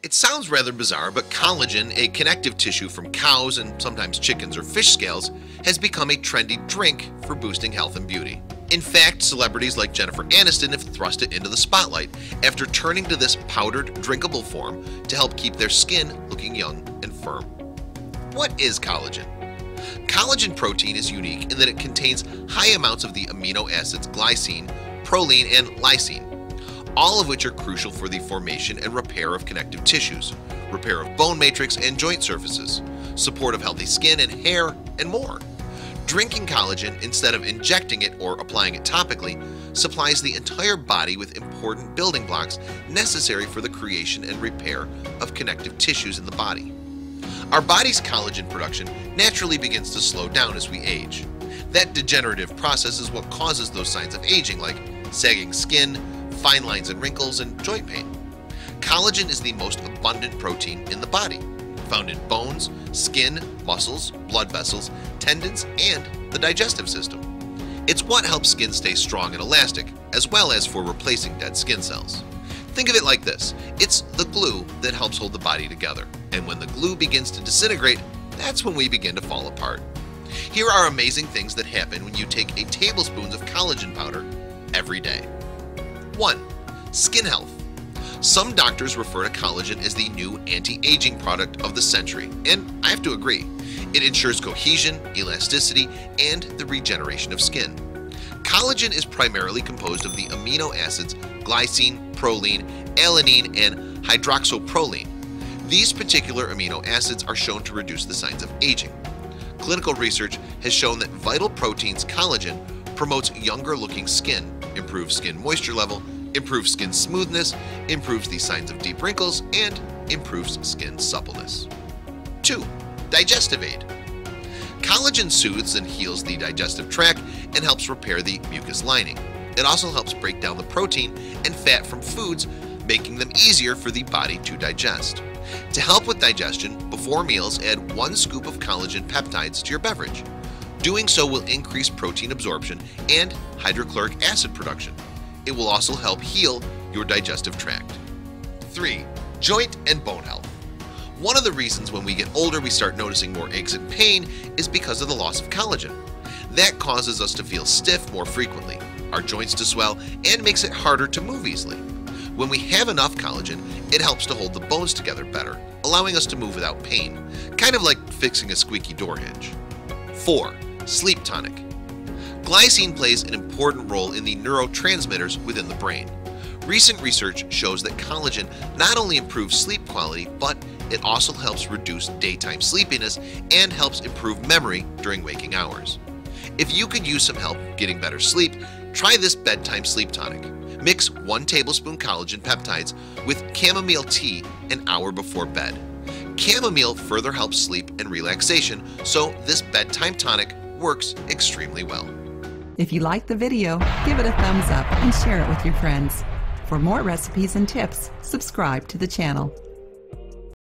It sounds rather bizarre, but collagen, a connective tissue from cows and sometimes chickens or fish scales, has become a trendy drink for boosting health and beauty. In fact, celebrities like Jennifer Aniston have thrust it into the spotlight after turning to this powdered, drinkable form to help keep their skin looking young and firm. What is collagen? Collagen protein is unique in that it contains high amounts of the amino acids glycine, proline, and lysine, all of which are crucial for the formation and repair of connective tissues, repair of bone matrix and joint surfaces, support of healthy skin and hair, and more. Drinking collagen instead of injecting it or applying it topically supplies the entire body with important building blocks necessary for the creation and repair of connective tissues in the body. Our body's collagen production naturally begins to slow down as we age. That degenerative process is what causes those signs of aging like sagging skin, fine lines and wrinkles, and joint pain. Collagen is the most abundant protein in the body, found in bones, skin, muscles, blood vessels, tendons, and the digestive system. It's what helps skin stay strong and elastic, as well as for replacing dead skin cells. Think of it like this: it's the glue that helps hold the body together, and when the glue begins to disintegrate, that's when we begin to fall apart. Here are amazing things that happen when you take a tablespoon of collagen powder every day. 1. Skin health. Some doctors refer to collagen as the new anti-aging product of the century, and I have to agree. It ensures cohesion, elasticity, and the regeneration of skin. Collagen is primarily composed of the amino acids glycine, proline, alanine, and hydroxyproline. These particular amino acids are shown to reduce the signs of aging. Clinical research has shown that vital proteins collagen promotes younger looking skin, improves skin moisture level, improves skin smoothness, improves the signs of deep wrinkles, and improves skin suppleness. 2. Digestive aid. Collagen soothes and heals the digestive tract and helps repair the mucus lining. It also helps break down the protein and fat from foods, making them easier for the body to digest. To help with digestion, before meals, add 1 scoop of collagen peptides to your beverage. Doing so will increase protein absorption and hydrochloric acid production. It will also help heal your digestive tract. 3. Joint and bone health. One of the reasons when we get older we start noticing more aches and pain is because of the loss of collagen. That causes us to feel stiff more frequently, our joints to swell, and makes it harder to move easily. When we have enough collagen, it helps to hold the bones together better, allowing us to move without pain, kind of like fixing a squeaky door hinge. 4. Sleep tonic. Glycine plays an important role in the neurotransmitters within the brain. Recent research shows that collagen not only improves sleep quality, but it also helps reduce daytime sleepiness and helps improve memory during waking hours. If you could use some help getting better sleep, try this bedtime sleep tonic. Mix 1 tablespoon collagen peptides with chamomile tea an hour before bed. Chamomile further helps sleep and relaxation, so this bedtime tonic works extremely well. If you liked the video, give it a thumbs up and share it with your friends. For more recipes and tips, subscribe to the channel.